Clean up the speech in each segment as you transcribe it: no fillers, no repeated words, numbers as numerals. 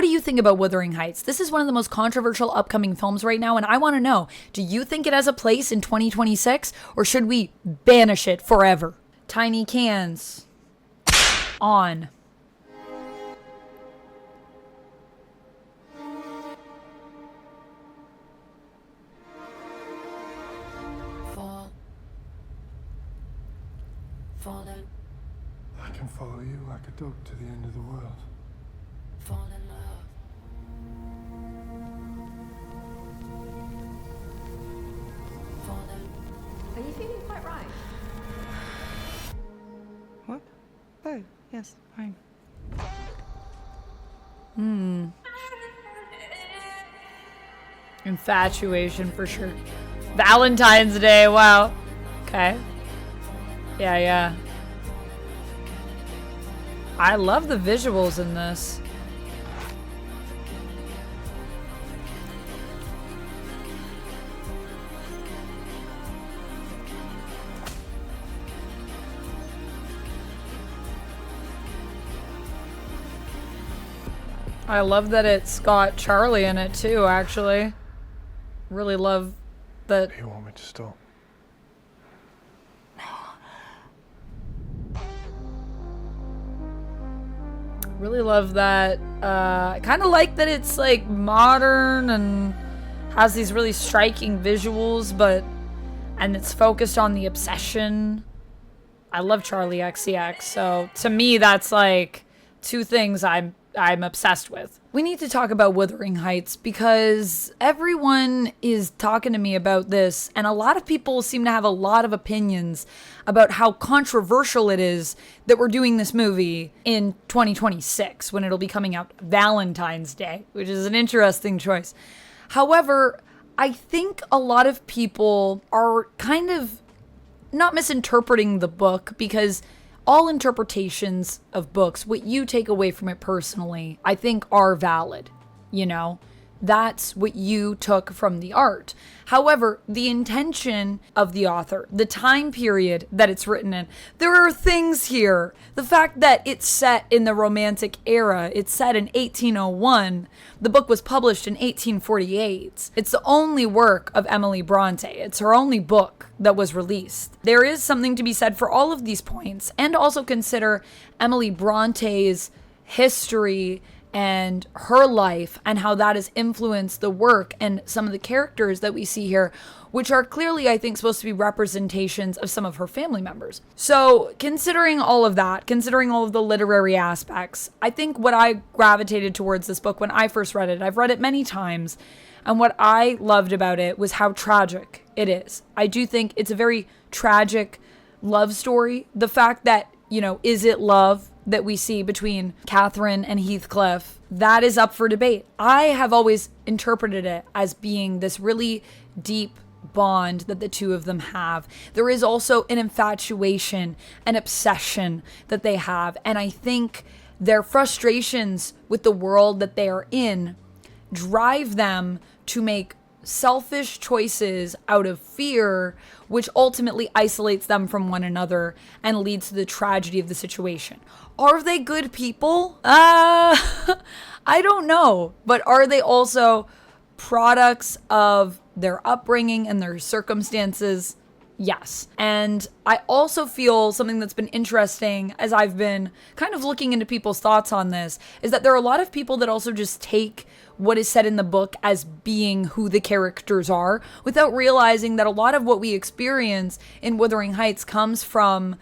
do you think about Wuthering Heights? This is one of the most controversial upcoming films right now, and I want to know, do you think it has a place in 2026, or should we banish it forever? Tiny cans. On. Fall in. I can follow you like a dog to the end of the world. Fall in love. Fall in. Are you feeling quite right? What? Oh, yes, fine. Infatuation for sure. Valentine's Day, wow. Okay. Yeah. I love the visuals in this. I love that it's got Charlie in it too, actually. Really love that. You want me to stop? Really love that. I kind of like that it's like modern and has these really striking visuals, and it's focused on the obsession. I love Charlie XCX, so to me that's like two things I'm obsessed with. We need to talk about Wuthering Heights because everyone is talking to me about this, and a lot of people seem to have a lot of opinions about how controversial it is that we're doing this movie in 2026 when it'll be coming out Valentine's Day, which is an interesting choice. However, I think a lot of people are kind of not misinterpreting the book, because all interpretations of books, what you take away from it personally, I think are valid, you know? That's what you took from the art. However, the intention of the author, the time period that it's written in, there are things here. The fact that it's set in the Romantic era, it's set in 1801. The book was published in 1848. It's the only work of Emily Brontë. It's her only book that was released. There is something to be said for all of these points, and also consider Emily Bronte's history and her life and how that has influenced the work and some of the characters that we see here, which are clearly, I think, supposed to be representations of some of her family members. So considering all of that, considering all of the literary aspects, I think what I gravitated towards this book when I first read it, I've read it many times, and what I loved about it was how tragic it is. I do think it's a very tragic love story. The fact that, you know, is it love that we see between Catherine and Heathcliff, that is up for debate. I have always interpreted it as being this really deep bond that the two of them have. There is also an infatuation, an obsession that they have, and I think their frustrations with the world that they are in drive them to make selfish choices out of fear, which ultimately isolates them from one another and leads to the tragedy of the situation. Are they good people? I don't know. But are they also products of their upbringing and their circumstances? Yes. And I also feel something that's been interesting as I've been kind of looking into people's thoughts on this is that there are a lot of people that also just take what is said in the book as being who the characters are without realizing that a lot of what we experience in Wuthering Heights comes from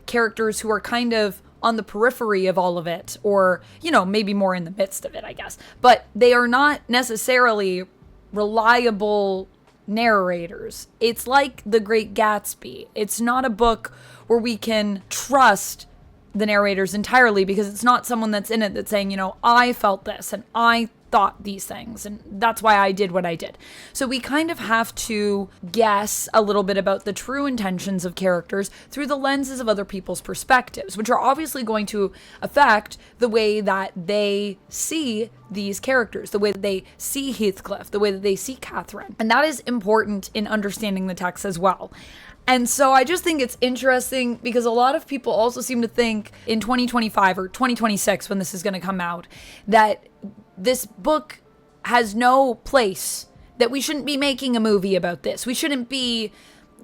characters who are kind of on the periphery of all of it, or, you know, maybe more in the midst of it, I guess. But they are not necessarily reliable narrators. It's like The Great Gatsby. It's not a book where we can trust the narrators entirely, because it's not someone that's in it that's saying, you know, I felt this and I thought these things and that's why I did what I did. So we kind of have to guess a little bit about the true intentions of characters through the lenses of other people's perspectives, which are obviously going to affect the way that they see these characters, the way that they see Heathcliff, the way that they see Catherine. And that is important in understanding the text as well. And so I just think it's interesting because a lot of people also seem to think in 2025 or 2026, when this is going to come out, that this book has no place, that we shouldn't be making a movie about this. We shouldn't be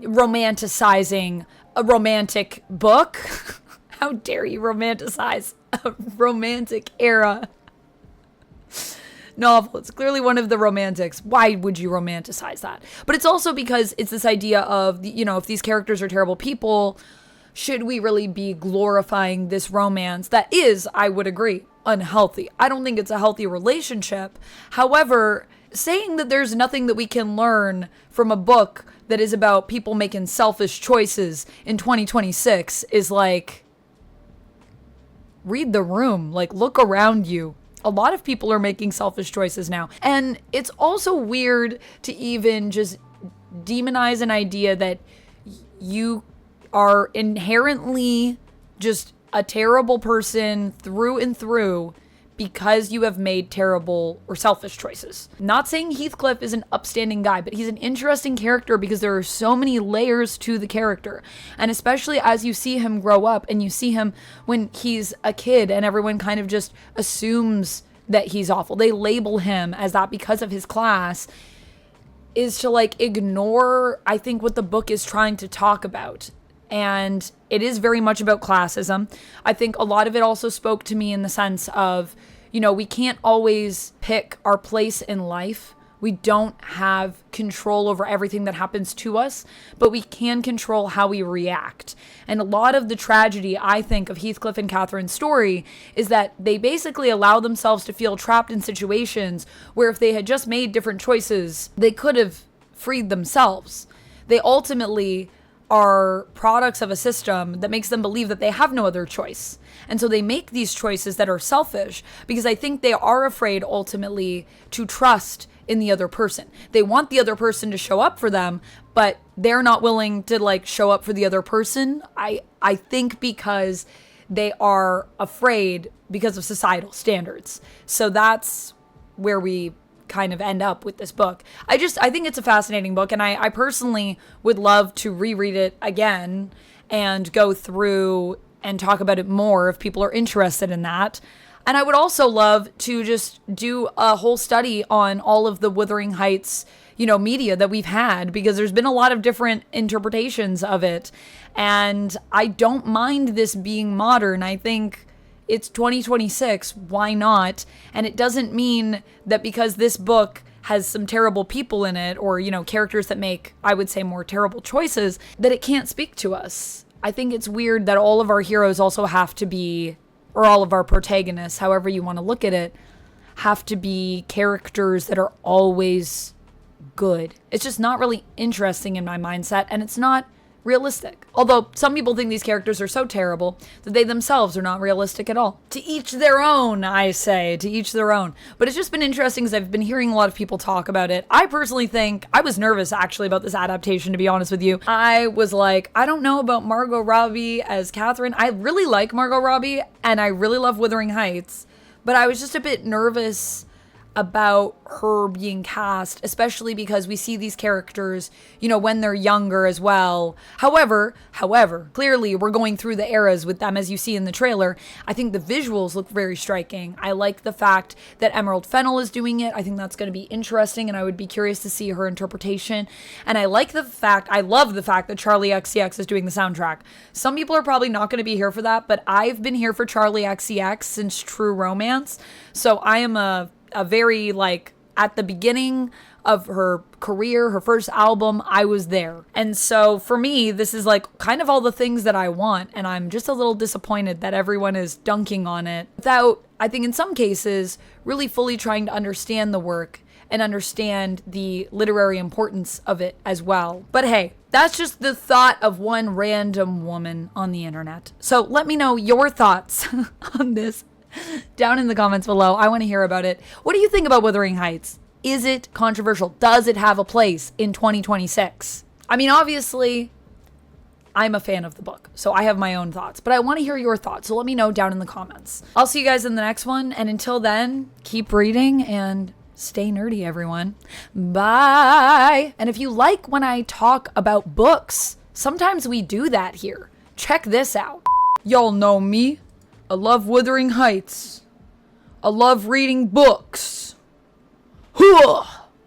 romanticizing a romantic book. How dare you romanticize a romantic era novel? It's clearly one of the romantics. Why would you romanticize that? But it's also because it's this idea of, you know, if these characters are terrible people, should we really be glorifying this romance that is, I would agree, unhealthy? I don't think it's a healthy relationship. However, saying that there's nothing that we can learn from a book that is about people making selfish choices in 2026 is like, read the room. Like, look around you. A lot of people are making selfish choices now. And it's also weird to even just demonize an idea that you are inherently just a terrible person through and through because you have made terrible or selfish choices. Not saying Heathcliff is an upstanding guy, but he's an interesting character because there are so many layers to the character. And especially as you see him grow up and you see him when he's a kid and everyone kind of just assumes that he's awful. They label him as that because of his class, is to like ignore, I think, what the book is trying to talk about. And it is very much about classism. I think a lot of it also spoke to me in the sense of, you know, we can't always pick our place in life. We don't have control over everything that happens to us, but we can control how we react. And a lot of the tragedy, I think, of Heathcliff and Catherine's story is that they basically allow themselves to feel trapped in situations where if they had just made different choices, they could have freed themselves. They ultimately are products of a system that makes them believe that they have no other choice. And so they make these choices that are selfish because I think they are afraid ultimately to trust in the other person. They want the other person to show up for them, but they're not willing to like show up for the other person. I think because they are afraid because of societal standards. So that's where we kind of end up with this book. I think it's a fascinating book, and I personally would love to reread it again and go through and talk about it more if people are interested in that. And I would also love to just do a whole study on all of the Wuthering Heights, you know, media that we've had, because there's been a lot of different interpretations of it. And I don't mind this being modern. I think it's 2026, why not? And it doesn't mean that because this book has some terrible people in it, or, you know, characters that make, I would say, more terrible choices, that it can't speak to us. I think it's weird that all of our heroes also have to be, or all of our protagonists, however you want to look at it, have to be characters that are always good. It's just not really interesting in my mindset, and it's not realistic. Although some people think these characters are so terrible that they themselves are not realistic at all. To each their own, I say, to each their own. But it's just been interesting because I've been hearing a lot of people talk about it. I personally think, I was nervous actually about this adaptation, to be honest with you. I was like, I don't know about Margot Robbie as Catherine. I really like Margot Robbie and I really love Wuthering Heights, but I was just a bit nervous about her being cast, especially because we see these characters, you know, when they're younger as well. However, clearly we're going through the eras with them, as you see in the trailer. I think the visuals look very striking. I like the fact that Emerald Fennell is doing it. I think that's going to be interesting, and I would be curious to see her interpretation. And I love the fact that Charlie XCX is doing the soundtrack. Some people are probably not going to be here for that, but I've been here for Charlie XCX since True Romance. So I am a very, like, at the beginning of her career, her first album, I was there. And so for me, this is like kind of all the things that I want, and I'm just a little disappointed that everyone is dunking on it without, I think in some cases, really fully trying to understand the work and understand the literary importance of it as well. But hey, that's just the thought of one random woman on the internet. So let me know your thoughts on this down in the comments below. I want to hear about it. What do you think about Wuthering Heights? Is it controversial? Does it have a place in 2026? I mean, obviously, I'm a fan of the book, so I have my own thoughts, but I want to hear your thoughts, so let me know down in the comments. I'll see you guys in the next one, and until then, keep reading and stay nerdy, everyone. Bye! And if you like when I talk about books, sometimes we do that here. Check this out. Y'all know me. I love Wuthering Heights. I love reading books.